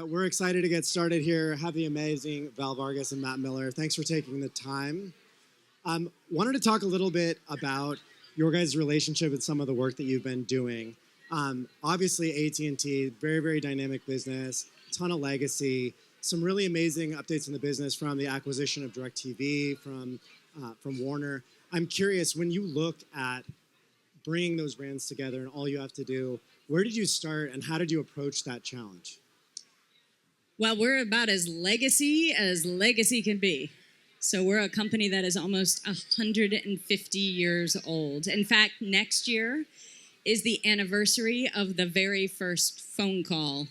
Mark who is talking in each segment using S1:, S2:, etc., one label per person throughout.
S1: We're excited to get started here. Have the amazing Val Vargas and Matt Miller. Thanks for taking the time. Wanted to talk a little bit about your guys' relationship with some of the work that you've been doing. Obviously, AT&T, very, very dynamic business, ton of legacy, some really amazing updates in the business from the acquisition of DirecTV, from Warner. I'm curious, when you look at bringing those brands together and all you have to do, where did you start and how did you approach that challenge?
S2: Well, we're about as legacy can be. So we're a company that is almost 150 years old. In fact, next year is the anniversary of the very first phone call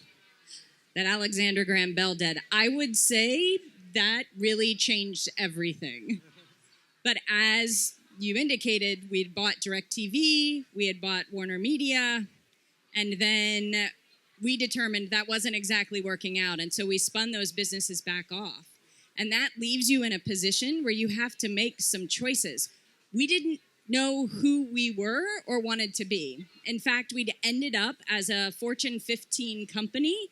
S2: that Alexander Graham Bell did. I would say that really changed everything. But as you indicated, we'd bought DirecTV, we had bought Warner Media, and then we determined that wasn't exactly working out. And so we spun those businesses back off. And that leaves you in a position where you have to make some choices. We didn't know who we were or wanted to be. In fact, we'd ended up as a Fortune 15 company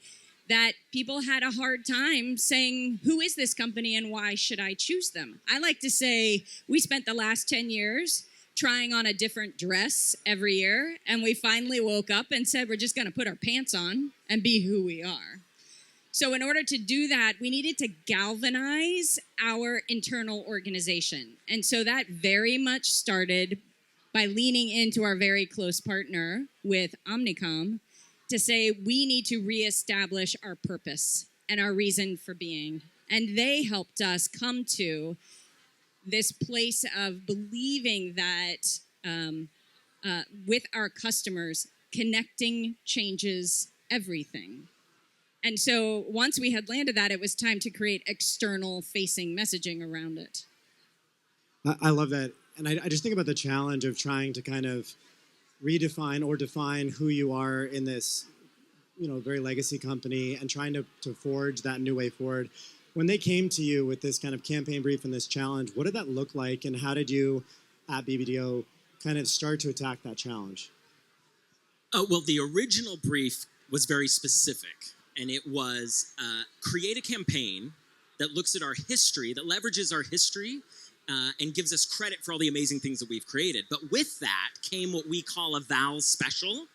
S2: that people had a hard time saying, who is this company and why should I choose them? I like to say we spent the last 10 years trying on a different dress every year, and we finally woke up and said, we're just going to put our pants on and be who we are. So in order to do that, we needed to galvanize our internal organization. And so that very much started by leaning into our very close partner with Omnicom to say we need to reestablish our purpose and our reason for being. And they helped us come to this place of believing that with our customers, connecting changes everything. And so once we had landed that, it was time to create external facing messaging around it.
S1: I love that. And I just think about the challenge of trying to kind of redefine or define who you are in this, very legacy company and trying to forge that new way forward. When they came to you with this kind of campaign brief and this challenge, what did that look like? And how did you at BBDO kind of start to attack that challenge?
S3: Well, the original brief was very specific. And it was create a campaign that looks at our history, that leverages our history, and gives us credit for all the amazing things that we've created. But with that came what we call a Val special,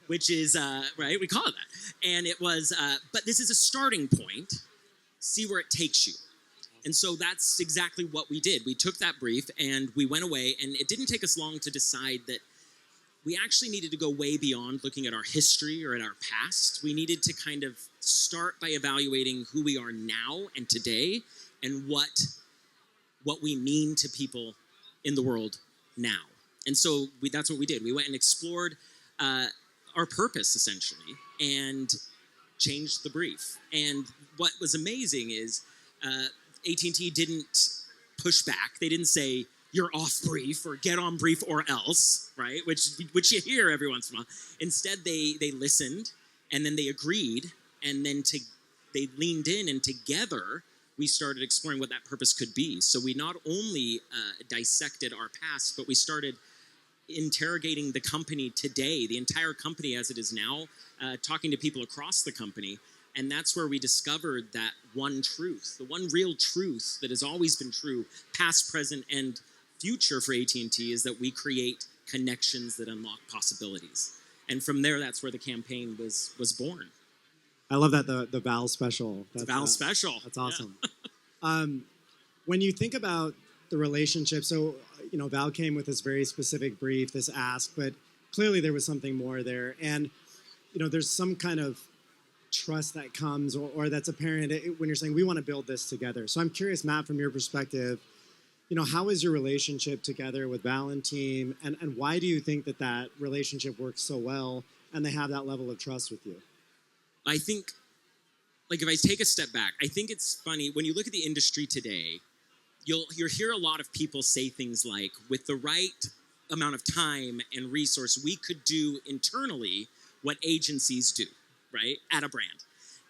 S3: which is, right, we call it that. And it was, but this is a starting point. See where it takes you. And so that's exactly what we did. We took that brief and we went away, and it didn't take us long to decide that we actually needed to go way beyond looking at our history or at our past. We needed to kind of start by evaluating who we are now and today and what we mean to people in the world now. And so that's what we did. We went and explored our purpose, essentially, and changed the brief. And what was amazing is AT&T didn't push back. They didn't say, you're off brief or get on brief or else, right? Which you hear every once in a while. Instead, they listened and then they agreed and then they leaned in, and together we started exploring what that purpose could be. So we not only dissected our past, but we started interrogating the company today, the entire company as it is now, talking to people across the company. And that's where we discovered that one truth, the one real truth that has always been true, past, present, and future for AT&T, is that we create connections that unlock possibilities. And from there, that's where the campaign was born.
S1: I love that, the Val special.
S3: That's Val special.
S1: That's awesome. Yeah. When you think about the relationship, so, Val came with this very specific brief, this ask, but clearly there was something more there. And, there's some kind of trust that comes or that's apparent when you're saying, we want to build this together. So I'm curious, Matt, from your perspective, how is your relationship together with Val and team, and why do you think that relationship works so well and they have that level of trust with you?
S3: I think, if I take a step back, I think it's funny, when you look at the industry today, you'll hear a lot of people say things like, with the right amount of time and resource, we could do internally what agencies do, right, at a brand.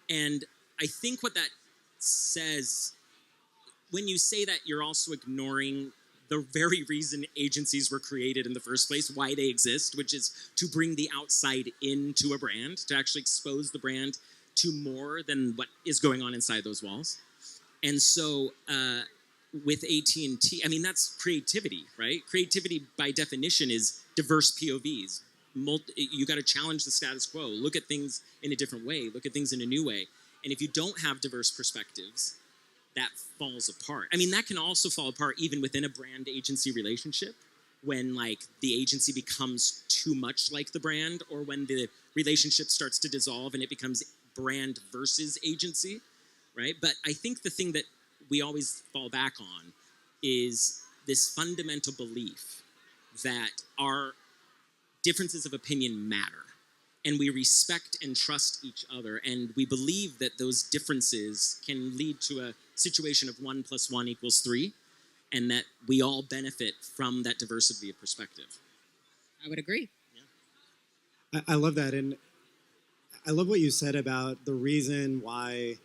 S3: And I think what that says, when you say that, you're also ignoring the very reason agencies were created in the first place, why they exist, which is to bring the outside into a brand, to actually expose the brand to more than what is going on inside those walls. And so with AT&T, I mean, that's creativity, right? Creativity by definition is diverse POVs. You got to challenge the status quo, look at things in a different way, look at things in a new way. And if you don't have diverse perspectives, that falls apart. I mean, that can also fall apart even within a brand agency relationship, when like the agency becomes too much like the brand, or when the relationship starts to dissolve and it becomes brand versus agency, right? But I think the thing that we always fall back on is this fundamental belief that our differences of opinion matter, and we respect and trust each other, and we believe that those differences can lead to a situation of 1 + 1 = 3, and that we all benefit from that diversity of perspective.
S2: I would agree.
S1: I love that. And I love what you said about the reason why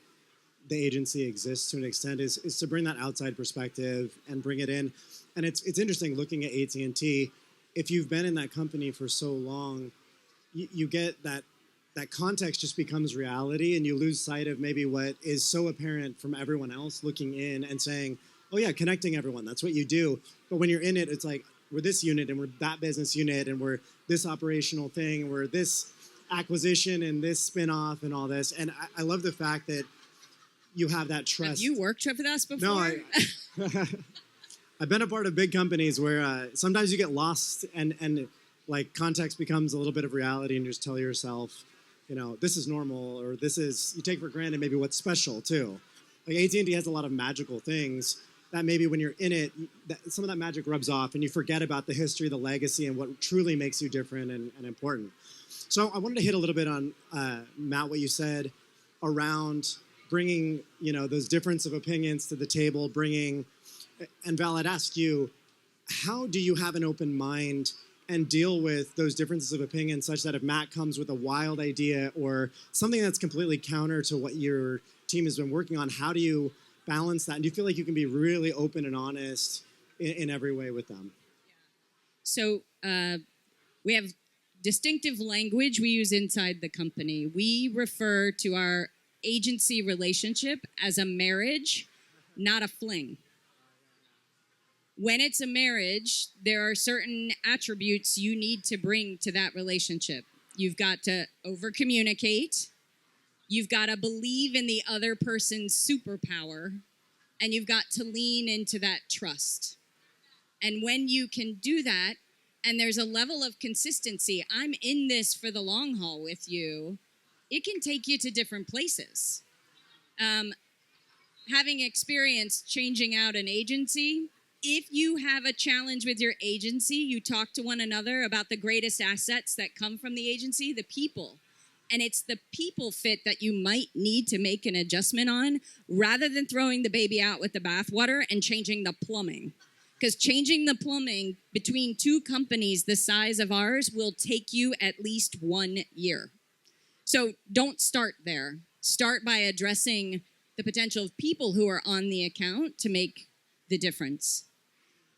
S1: the agency exists to an extent is to bring that outside perspective and bring it in. And it's interesting looking at AT&T. If you've been in that company for so long, you get that context just becomes reality, and you lose sight of maybe what is so apparent from everyone else looking in and saying, oh yeah, connecting everyone, that's what you do. But when you're in it, it's like, we're this unit and we're that business unit and we're this operational thing, we're this acquisition and this spinoff and all this. And I love the fact that you have that trust.
S2: Have you worked with us before?
S1: No, I've been a part of big companies where sometimes you get lost and like context becomes a little bit of reality, and you just tell yourself, you know, this is normal, or this is, you take for granted maybe what's special too. Like AT&T has a lot of magical things that maybe when you're in it, some of that magic rubs off and you forget about the history, the legacy, and what truly makes you different and important. So I wanted to hit a little bit on, Matt, what you said around bringing, you know, those difference of opinions to the table, and Val, I'd ask you, how do you have an open mind and deal with those differences of opinion such that if Matt comes with a wild idea or something that's completely counter to what your team has been working on, how do you balance that? And do you feel like you can be really open and honest in every way with them?
S2: So we have distinctive language we use inside the company. We refer to our agency relationship as a marriage, not a fling. When it's a marriage, there are certain attributes you need to bring to that relationship. You've got to over-communicate. You've got to believe in the other person's superpower. And you've got to lean into that trust. And when you can do that, and there's a level of consistency, I'm in this for the long haul with you, it can take you to different places. Having experienced changing out an agency, if you have a challenge with your agency, you talk to one another about the greatest assets that come from the agency, the people. And it's the people fit that you might need to make an adjustment on, rather than throwing the baby out with the bathwater and changing the plumbing. Because changing the plumbing between two companies the size of ours will take you at least 1 year. So don't start there. Start by addressing the potential of people who are on the account to make the difference.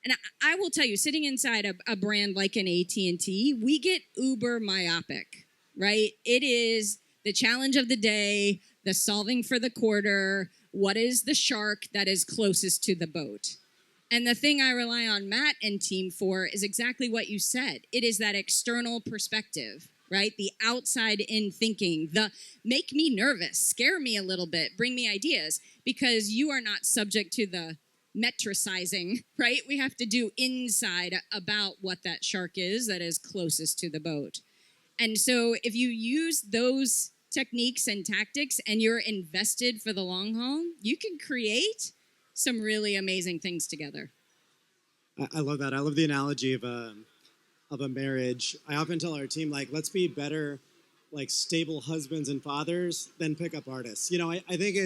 S2: And I will tell you, sitting inside a brand like an AT&T, we get uber myopic, right? It is the challenge of the day, the solving for the quarter, what is the shark that is closest to the boat? And the thing I rely on Matt and team for is exactly what you said. It is that external perspective, right? The outside-in thinking, the make me nervous, scare me a little bit, bring me ideas, because you are not subject to the metricizing, right? We have to do inside about what that shark is that is closest to the boat. And so if you use those techniques and tactics and you're invested for the long haul, you can create some really amazing things together.
S1: I love that. I love the analogy of a marriage. I often tell our team, like, let's be better, like, stable husbands and fathers than pickup artists. You know, I think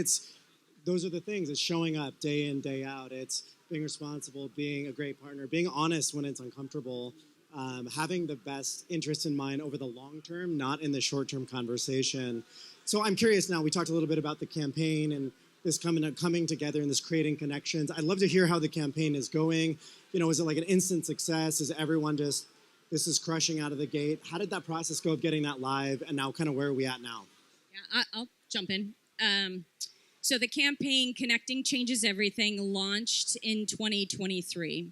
S1: those are the things. It's showing up day in, day out. It's being responsible, being a great partner, being honest when it's uncomfortable, having the best interest in mind over the long term, not in the short-term conversation. So I'm curious now, we talked a little bit about the campaign and this coming together and this creating connections. I'd love to hear how the campaign is going. You know, is it like an instant success? Is everyone just, this is crushing out of the gate? How did that process go of getting that live, and now kind of where are we at now?
S2: Yeah, jump in. So the campaign Connecting Changes Everything launched in 2023,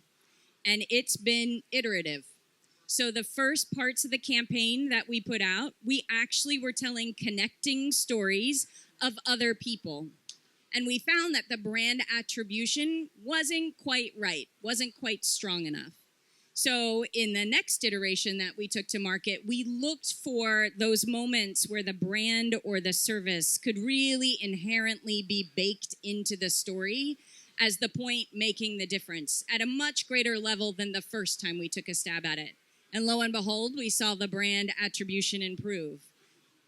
S2: and it's been iterative. So the first parts of the campaign that we put out, we actually were telling connecting stories of other people. And we found that the brand attribution wasn't quite right, wasn't quite strong enough. So in the next iteration that we took to market, we looked for those moments where the brand or the service could really inherently be baked into the story as the point making the difference at a much greater level than the first time we took a stab at it. And lo and behold, we saw the brand attribution improve.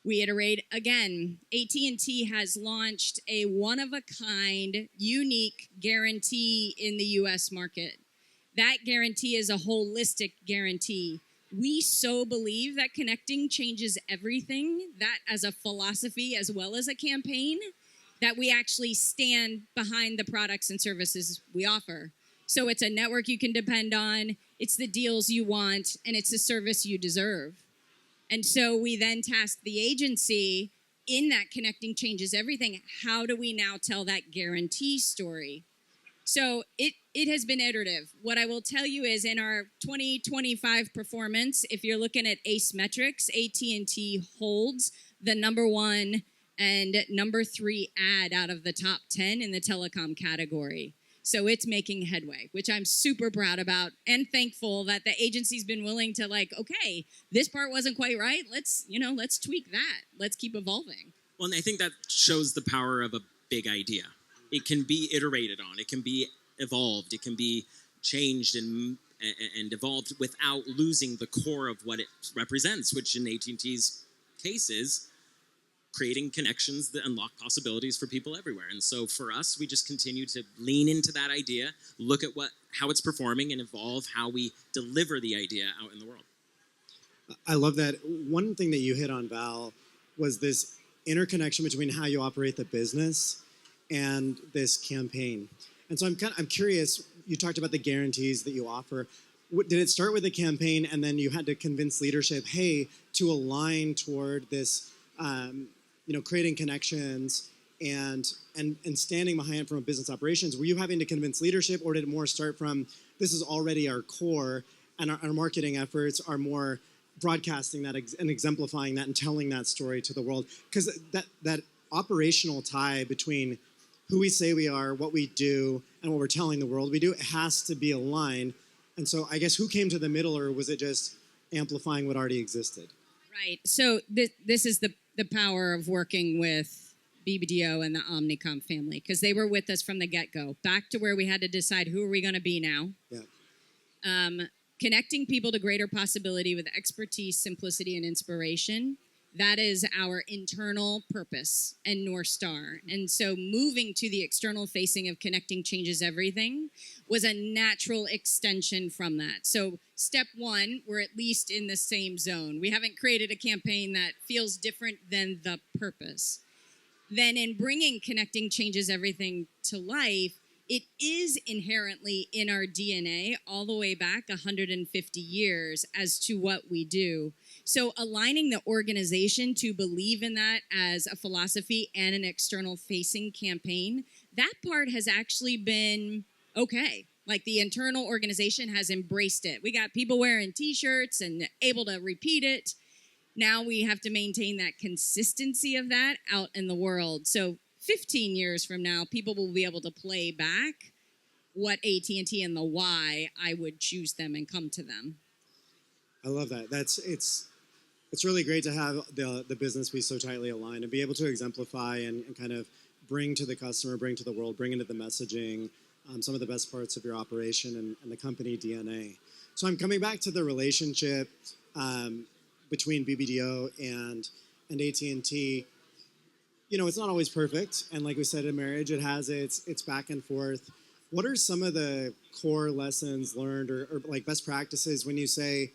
S2: We iterate again. AT&T has launched a one-of-a-kind, unique guarantee in the U.S. market. That guarantee is a holistic guarantee. We so believe that connecting changes everything, that as a philosophy as well as a campaign, that we actually stand behind the products and services we offer. So it's a network you can depend on, it's the deals you want, and it's the service you deserve. And so we then tasked the agency in that Connecting Changes Everything. How do we now tell that guarantee story? So it has been iterative. What I will tell you is in our 2025 performance, if you're looking at ACE metrics, AT&T holds the number 1 and number 3 ad out of the top 10 in the telecom category. So it's making headway, which I'm super proud about and thankful that the agency's been willing to okay, this part wasn't quite right. Let's tweak that. Let's keep evolving.
S3: Well, and I think that shows the power of a big idea. It can be iterated on. It can be evolved. It can be changed and evolved without losing the core of what it represents, which in AT&T's case is creating connections that unlock possibilities for people everywhere. And so for us, we just continue to lean into that idea, look at how it's performing, and evolve how we deliver the idea out in the world.
S1: I love that. One thing that you hit on, Val, was this interconnection between how you operate the business and this campaign. And so I'm curious, you talked about the guarantees that you offer. Did it start with a campaign and then you had to convince leadership, hey, to align toward this, creating connections and standing behind it from a business operations? Were you having to convince leadership, or did it more start from, this is already our core and our marketing efforts are more broadcasting that and exemplifying that and telling that story to the world? Because that operational tie between who we say we are, what we do, and what we're telling the world we do, it has to be aligned. And so I guess who came to the middle, or was it just amplifying what already existed?
S2: Right. So this is the power of working with BBDO and the Omnicom family, because they were with us from the get-go, back to where we had to decide who are we going to be now. Yeah. Connecting people to greater possibility with expertise, simplicity, and inspiration. That is our internal purpose and North Star. And so moving to the external facing of Connecting Changes Everything was a natural extension from that. So step 1, we're at least in the same zone. We haven't created a campaign that feels different than the purpose. Then in bringing Connecting Changes Everything to life, it is inherently in our DNA all the way back 150 years as to what we do. So aligning the organization to believe in that as a philosophy and an external facing campaign, that part has actually been okay. Like the internal organization has embraced it. We got people wearing t-shirts and able to repeat it. Now we have to maintain that consistency of that out in the world. So 15 years from now, people will be able to play back what AT&T and the why I would choose them and come to them.
S1: I love that. It's really great to have the business be so tightly aligned and be able to exemplify and kind of bring to the customer, bring to the world, bring into the messaging some of the best parts of your operation and the company DNA. So I'm coming back to the relationship between BBDO and AT&T. It's not always perfect, and like we said, in marriage, it has its back and forth. What are some of the core lessons learned or like best practices when you say,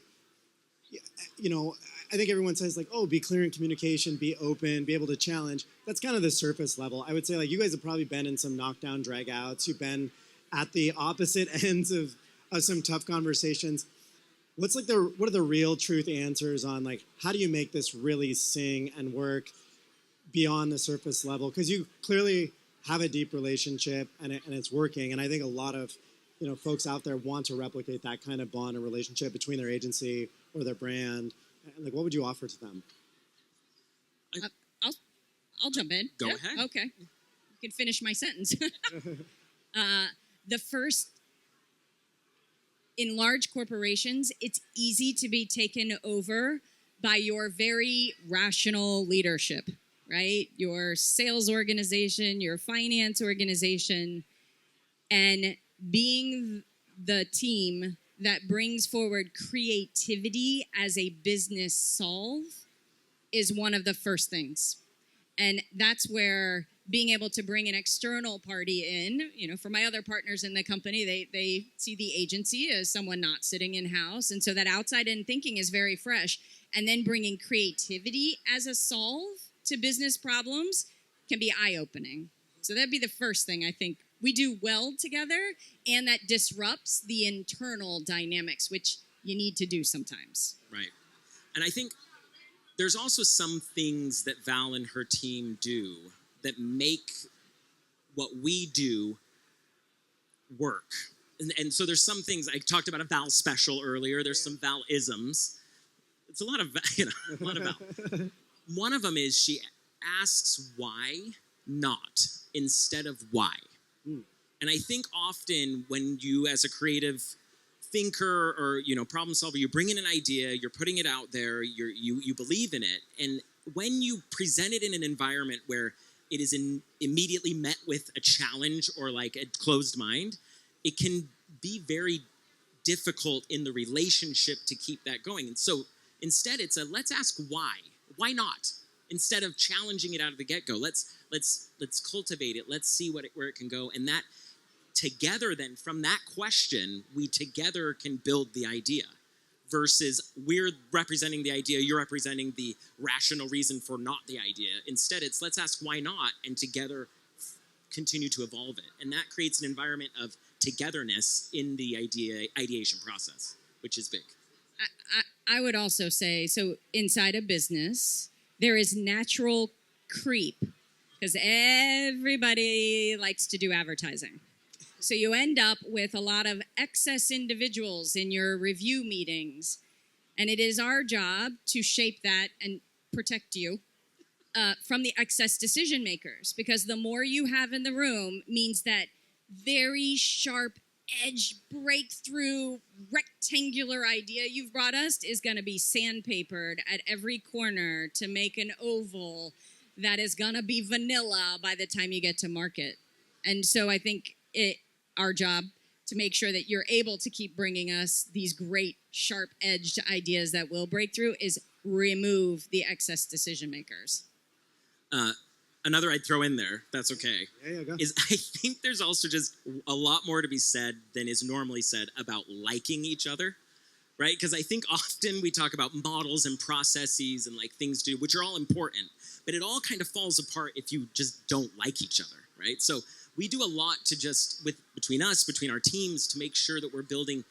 S1: I think everyone says be clear in communication, be open, be able to challenge. That's kind of the surface level. I would say you guys have probably been in some knockdown, drag outs. You've been at the opposite ends of some tough conversations. What are the real truth answers on how do you make this really sing and work beyond the surface level? Because you clearly have a deep relationship and it's working. And I think a lot of folks out there want to replicate that kind of bond and relationship between their agency or their brand. And, like, what would you offer to them?
S2: I'll jump in.
S3: Go ahead.
S2: Okay. You can finish my sentence. The first, in large corporations, it's easy to be taken over by your very rational leadership, right? Your sales organization, your finance organization, and being the team that brings forward creativity as a business solve is one of the first things. And that's where being able to bring an external party in, for my other partners in the company, they see the agency as someone not sitting in-house. And so that outside-in thinking is very fresh. And then bringing creativity as a solve to business problems can be eye-opening. So that'd be the first thing I think we do well together, and that disrupts the internal dynamics, which you need to do sometimes.
S3: Right. And I think there's also some things that Val and her team do that make what we do work. And so there's some things, I talked about a Val special earlier. There's some Val-isms. It's a lot of, a lot of Val. One of them is she asks why not instead of why. And I think often when you, as a creative thinker or problem solver, you bring in an idea, you're putting it out there, you believe in it, and when you present it in an environment where it is immediately met with a challenge or like a closed mind, it can be very difficult in the relationship to keep that going. And so instead, it's let's ask why not, instead of challenging it out of the get-go. Let's cultivate it. Let's see where it can go, and that. Together, then, from that question, we together can build the idea versus we're representing the idea, you're representing the rational reason for not the idea. Instead, it's let's ask why not, and together continue to evolve it. And that creates an environment of togetherness in the ideation process, which is big.
S2: I would also say, so inside a business, there is natural creep because everybody likes to do advertising. So you end up with a lot of excess individuals in your review meetings. And it is our job to shape that and protect you from the excess decision makers. Because the more you have in the room means that very sharp edge breakthrough rectangular idea you've brought us is going to be sandpapered at every corner to make an oval that is going to be vanilla by the time you get to market. And so I think our job to make sure that you're able to keep bringing us these great sharp-edged ideas that will break through is remove the excess decision makers.
S3: Another I'd throw in there, that's okay,
S1: go.
S3: is I think there's also just a lot more to be said than is normally said about liking each other, right? Because I think often we talk about models and processes and like things to do, which are all important, but it all kind of falls apart if you just don't like each other, right? So we do a lot to just, between our teams, to make sure that we're building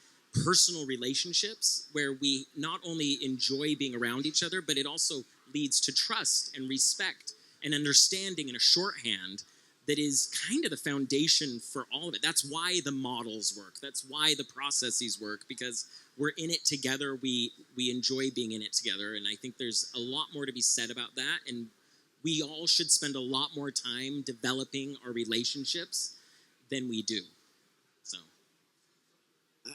S3: personal relationships where we not only enjoy being around each other, but it also leads to trust and respect and understanding in a shorthand that is kind of the foundation for all of it. That's why the models work. That's why the processes work, because we're in it together. We enjoy being in it together, and I think there's a lot more to be said about that, and we all should spend a lot more time developing our relationships than we do. So,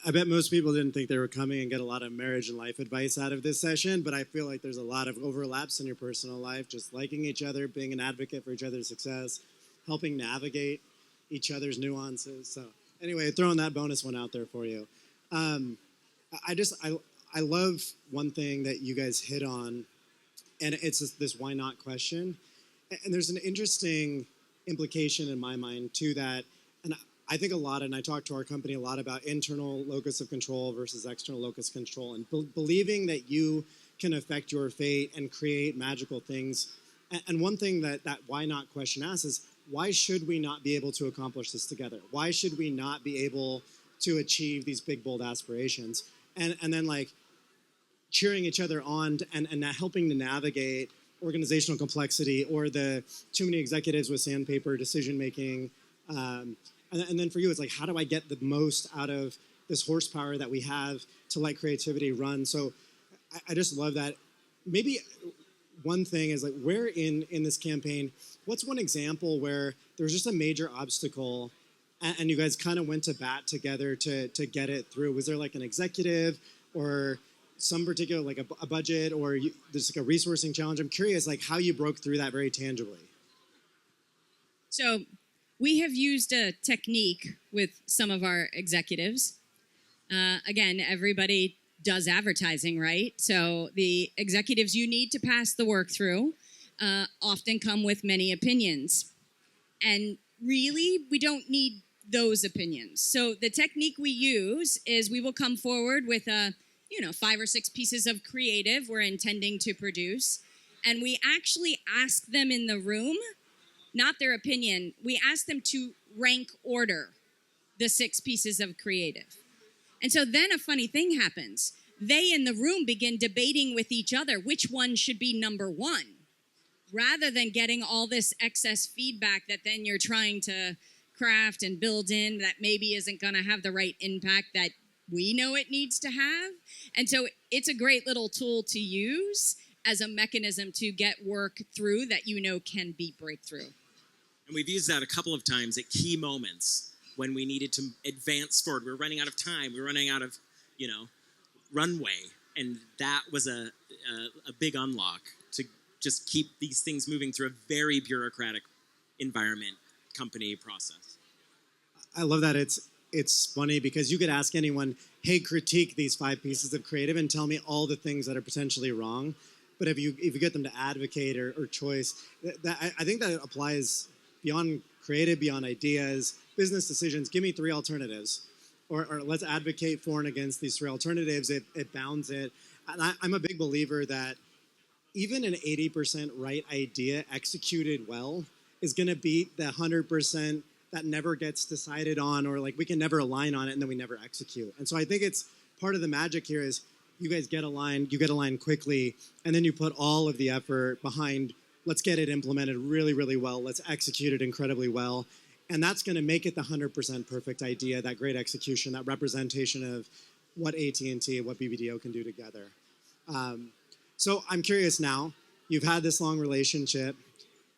S1: I bet most people didn't think they were coming and get a lot of marriage and life advice out of this session, but I feel like there's a lot of overlaps in your personal life, just liking each other, being an advocate for each other's success, helping navigate each other's nuances. So anyway, throwing that bonus one out there for you. I love one thing that you guys hit on, and it's this why not question. And there's an interesting implication in my mind to that. And I think a lot, and I talk to our company a lot about internal locus of control versus external locus of control, and believing that you can affect your fate and create magical things. And one thing that why not question asks is, why should we not be able to accomplish this together? Why should we not be able to achieve these big, bold aspirations? And then like cheering each other on and helping to navigate organizational complexity or the too many executives with sandpaper decision making. And then for you, it's like, how do I get the most out of this horsepower that we have to let creativity run? So I just love that. Maybe one thing is like, where in this campaign, what's one example where there was just a major obstacle and you guys kind of went to bat together to get it through? Was there like an executive or some particular, like a budget, or there's like a resourcing challenge? I'm curious, like how you broke through that very tangibly.
S2: So we have used a technique with some of our executives. Again, everybody does advertising, right? So the executives you need to pass the work through often come with many opinions. And really, we don't need those opinions. So the technique we use is we will come forward with 5 or 6 pieces of creative we're intending to produce. And we actually ask them in the room, not their opinion, we ask them to rank order the 6 pieces of creative. And so then a funny thing happens. They in the room begin debating with each other which one should be number 1, rather than getting all this excess feedback that then you're trying to craft and build in that maybe isn't going to have the right impact that we know it needs to have. And so it's a great little tool to use as a mechanism to get work through that can be breakthrough.
S3: And we've used that a couple of times at key moments when we needed to advance forward. We were running out of time. We were running out of, runway. And that was a big unlock to just keep these things moving through a very bureaucratic environment, company process.
S1: I love that. It's funny because you could ask anyone, hey, critique these 5 pieces of creative and tell me all the things that are potentially wrong. But if you get them to advocate or choice, I think that applies beyond creative, beyond ideas, business decisions. Give me 3 alternatives. Or let's advocate for and against these 3 alternatives. It bounds it. And I'm a big believer that even an 80% right idea executed well is going to beat the 100% that never gets decided on, or like we can never align on it and then we never execute. And so I think it's part of the magic here is you guys get aligned quickly, and then you put all of the effort behind, let's get it implemented really, really well. Let's execute it incredibly well. And that's going to make it the 100% perfect idea, that great execution, that representation of what AT&T, what BBDO can do together. So I'm curious now, you've had this long relationship,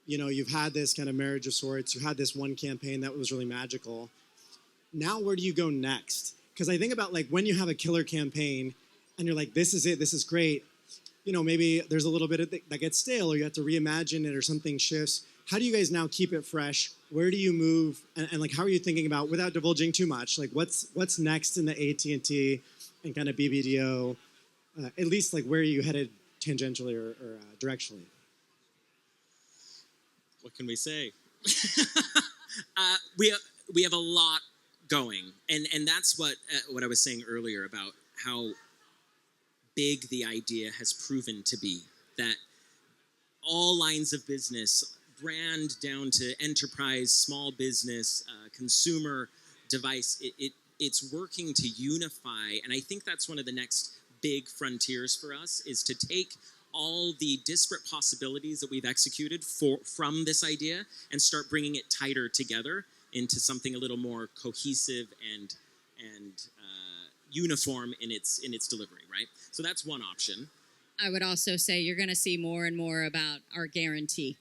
S1: you've had this kind of marriage of sorts, you had this one campaign that was really magical. Now where do you go next? Because I think about like when you have a killer campaign and you're like, this is it, this is great. Maybe there's a little bit of that gets stale or you have to reimagine it or something shifts. How do you guys now keep it fresh? Where do you move? And like, how are you thinking about, without divulging too much, like what's next in the AT&T and kind of BBDO, at least like where are you headed tangentially or directionally?
S3: What can we say? We have a lot going, and that's what I was saying earlier about how big the idea has proven to be. That all lines of business, brand down to enterprise, small business, consumer device, it's working to unify, and I think that's one of the next big frontiers for us is to take all the disparate possibilities that we've executed from this idea and start bringing it tighter together into something a little more cohesive and uniform in its delivery, right? So that's one option.
S2: I would also say you're going to see more and more about our guarantee.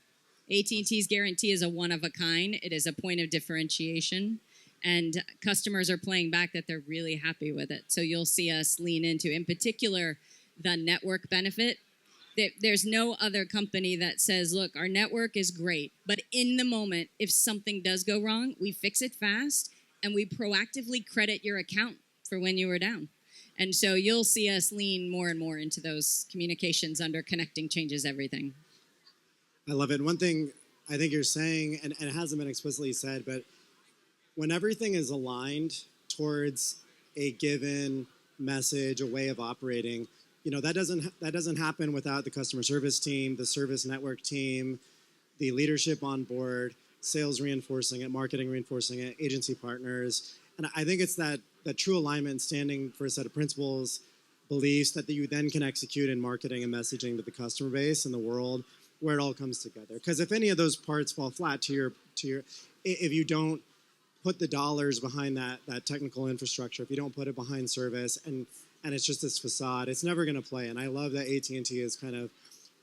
S2: AT&T's guarantee is a one of a kind. It is a point of differentiation. And customers are playing back that they're really happy with it. So you'll see us lean into, in particular, the network benefit. There's no other company that says, look, our network is great, but in the moment, if something does go wrong, we fix it fast and we proactively credit your account for when you were down. And so you'll see us lean more and more into those communications under connecting changes everything.
S1: I love it. One thing I think you're saying, and it hasn't been explicitly said, but when everything is aligned towards a given message, a way of operating, that doesn't happen without the customer service team, the service network team, the leadership on board, sales reinforcing it, marketing reinforcing it, agency partners. And I think it's that true alignment, standing for a set of principles, beliefs that you then can execute in marketing and messaging to the customer base and the world. where it all comes together. Because if any of those parts fall flat if you don't put the dollars behind that technical infrastructure, if you don't put it behind service, and it's just this facade, it's never going to play. And I love that AT&T is kind of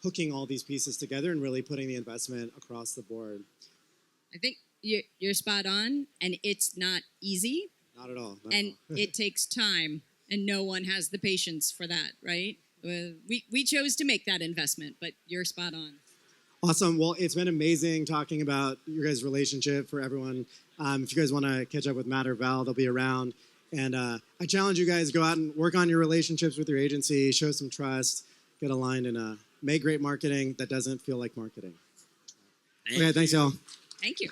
S1: hooking all these pieces together and really putting the investment across the board.
S2: I think you're spot on, and it's not easy.
S1: Not at all.
S2: And it takes time, and no one has the patience for that, right? We chose to make that investment, but you're spot on.
S1: Awesome. Well, it's been amazing talking about your guys' relationship for everyone. If you guys want to catch up with Matt or Val, they'll be around. And I challenge you guys, go out and work on your relationships with your agency, show some trust, get aligned, and make great marketing that doesn't feel like marketing. Okay, thanks, y'all.
S2: Thank you.